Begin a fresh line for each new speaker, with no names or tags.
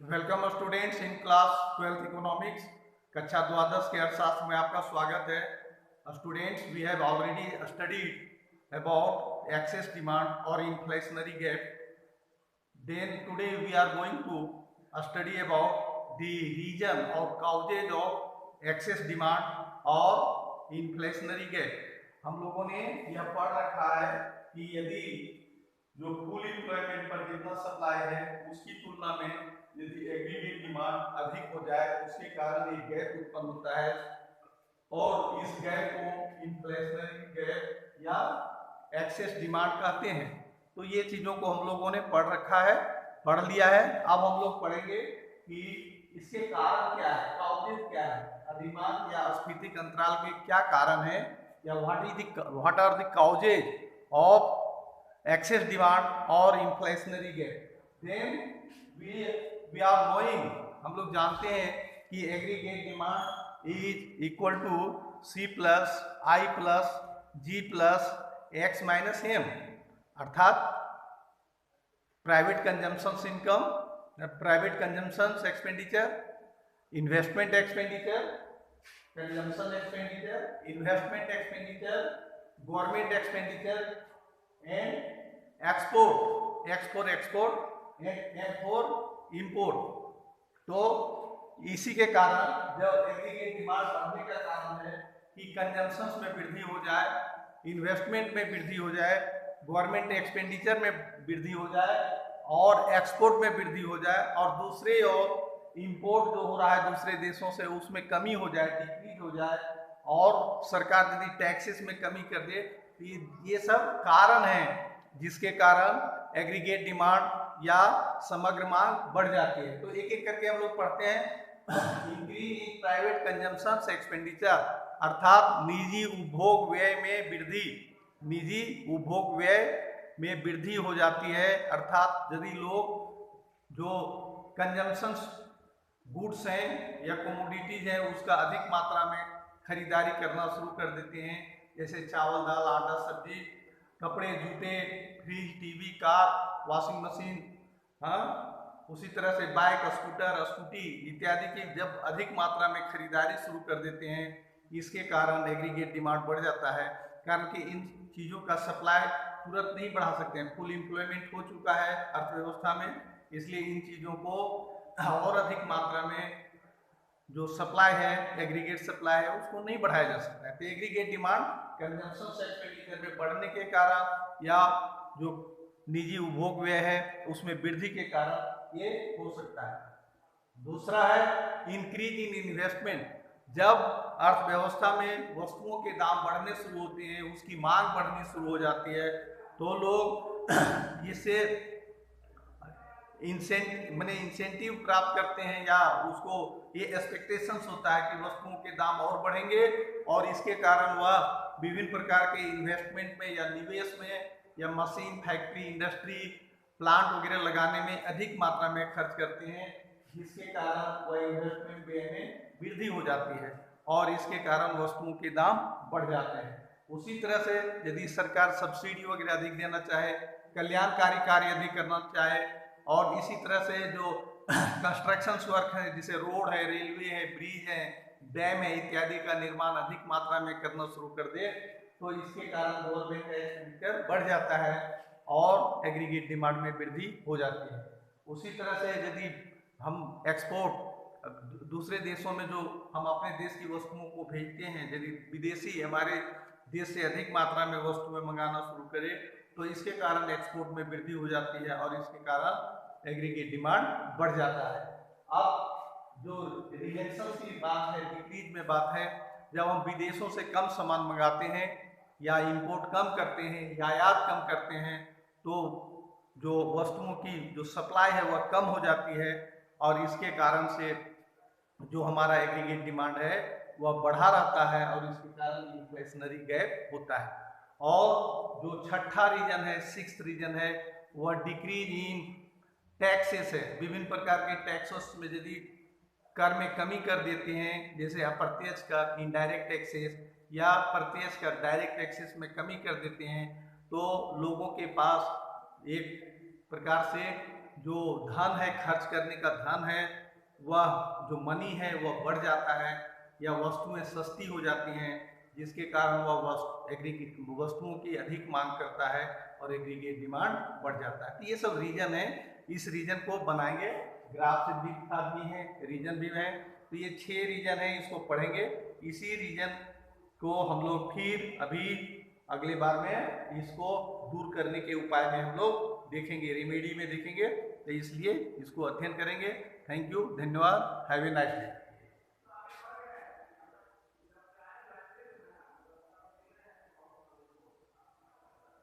Welcome students in class 12th economics कक्षा द्वादश के अर्थशास्त्र में आपका स्वागत है। Students, we have already studied about excess demand और inflationary gap. Then today we are going to study about the reason और काउजेज ऑफ एक्सेस डिमांड और इन्फ्लेशनरी गैप। हम लोगों ने यह पढ़ रखा है कि यदि जो फुल एम्प्लॉयमेंट पर जितना सप्लाई है उसकी तुलना में यदि एग्रीगेट डिमांड अधिक हो जाए उसके कारण एक गैप उत्पन्न होता है और इस गैप को इन्फ्लेशनरी गैप या एक्सेस डिमांड कहते हैं। तो ये चीजों को हम लोगों ने पढ़ लिया है। अब हम लोग पढ़ेंगे कि इसके कारण क्या है, काउजेज क्या है, अधिमांद या स्फीतिक अंतराल के क्या कारण है या what are the causes of excess demand और inflationary gap. Then we are knowing, हम लोग जानते हैं कि aggregate demand is equal to C plus I plus G plus X minus M, अर्थात private consumption income, private consumption expenditure, investment expenditure, consumption expenditure, investment expenditure, government expenditure and export and for import. तो इसी के कारण जब aggregate demand बढ़ने का कारण है कि कंजम्पशन में वृद्धि हो जाए, इन्वेस्टमेंट में वृद्धि हो जाए, गवर्नमेंट एक्सपेंडिचर में वृद्धि हो जाए और एक्सपोर्ट में वृद्धि हो जाए और दूसरे और इंपोर्ट जो हो रहा है दूसरे देशों से उसमें कमी हो जाए, डिक्रीज हो जाए और सरकार यदि टैक्सेस में कमी कर दे, तो ये सब कारण हैं जिसके कारण एग्रीगेट डिमांड या समग्र मांग बढ़ जाती है। तो एक एक करके हम लोग पढ़ते हैं। Increase in private consumption expenditure, अर्थात निजी उपभोग व्यय में वृद्धि, निजी उपभोग व्यय में वृद्धि हो जाती है। अर्थात यदि लोग जो कंजम्पशन गुड्स हैं या कमोडिटीज हैं उसका अधिक मात्रा में खरीदारी करना शुरू कर देते हैं, जैसे चावल दाल आटा सब्जी, कपड़े जूते, fridge TV car washing machine, हाँ उसी तरह से बाइक स्कूटर स्कूटी इत्यादि की जब अधिक मात्रा में खरीदारी शुरू कर देते हैं, इसके कारण एग्रीगेट डिमांड बढ़ जाता है। कारण कि इन चीज़ों का सप्लाई तुरंत नहीं बढ़ा सकते हैं, फुल एम्प्लॉयमेंट हो चुका है अर्थव्यवस्था में, इसलिए इन चीज़ों को और अधिक मात्रा में जो सप्लाई है एग्रीगेट सप्लाई है उसको नहीं बढ़ाया जा सकता है। तो एग्रीगेट डिमांड कंजम्पशन एक्सपेंडिचर में बढ़ने के कारण या जो निजी उपभोग व्यय है उसमें वृद्धि के कारण ये हो सकता है। दूसरा है इंक्रीज इन इन्वेस्टमेंट, जब अर्थव्यवस्था में वस्तुओं के दाम बढ़ने शुरू होते हैं, उसकी मांग बढ़नी शुरू हो जाती है, तो लोग इससे इंसेंटिव प्राप्त करते हैं या उसको ये एक्सपेक्टेशंस होता है कि वस्तुओं के दाम और बढ़ेंगे और इसके कारण वह विभिन्न प्रकार के इन्वेस्टमेंट में या निवेश में या मशीन फैक्ट्री इंडस्ट्री प्लांट वगैरह लगाने में अधिक मात्रा में खर्च करते हैं, जिसके कारण वह इन्वेस्टमेंट में वृद्धि हो जाती है और इसके कारण वस्तुओं के दाम बढ़ जाते हैं। उसी तरह से यदि सरकार सब्सिडी वगैरह अधिक देना चाहे, कल्याणकारी कार्य अधिक करना चाहे और इसी तरह से जो कंस्ट्रक्शन वर्क है जैसे रोड है, रेलवे है, ब्रिज है, डैम है इत्यादि का निर्माण अधिक मात्रा में करना शुरू कर दे, तो इसके कारण गवर्नमेंट का एक्सपेंडिचर बढ़ जाता है और एग्रीगेट डिमांड में वृद्धि हो जाती है। उसी तरह से यदि हम एक्सपोर्ट दूसरे देशों में जो हम अपने देश की वस्तुओं को भेजते हैं, यदि विदेशी हमारे देश से अधिक मात्रा में वस्तुएं मंगाना शुरू करें तो इसके कारण एक्सपोर्ट में वृद्धि हो जाती है और इसके कारण एग्रीगेट डिमांड बढ़ जाता है। अब जो रिलेक्शन की बात है, डिक्रीज में बात है, जब हम विदेशों से कम सामान मंगाते हैं या इंपोर्ट कम करते हैं या आयात कम करते हैं तो जो वस्तुओं की जो सप्लाई है वह कम हो जाती है और इसके कारण से जो हमारा एग्रीगेट डिमांड है वह बढ़ा रहता है और इसके कारण इन्फ्लेशनरी गैप होता है। और जो छठा रीजन है, सिक्स्थ रीजन है, वह डिक्रीज इन टैक्सेस है। विभिन्न प्रकार के टैक्सेस में यदि कर में कमी कर देते हैं, जैसे अप्रत्यक्ष कर इनडायरेक्ट टैक्सेस या प्रत्यक्ष कर डायरेक्ट टैक्सेस में कमी कर देते हैं, तो लोगों के पास एक प्रकार से जो धन है, खर्च करने का धन है, वह जो मनी है वह बढ़ जाता है, या वस्तुएं सस्ती हो जाती हैं, जिसके कारण वह वस्तुओं की अधिक मांग करता है और एग्रीगेट डिमांड बढ़ जाता है। तो ये सब रीजन है, इस रीजन को बनाएंगे, ग्राफ से भी दिखा दिए हैं, रीजन भी है। तो ये 6 रीजन है, इसको पढ़ेंगे। इसी रीजन को हम लोग फिर अभी अगले बार में इसको दूर करने के उपाय में हम लोग देखेंगे, रेमेडी में देखेंगे। तो इसलिए इसको अध्ययन करेंगे। थैंक यू, धन्यवाद, हैव ए नाइस डे।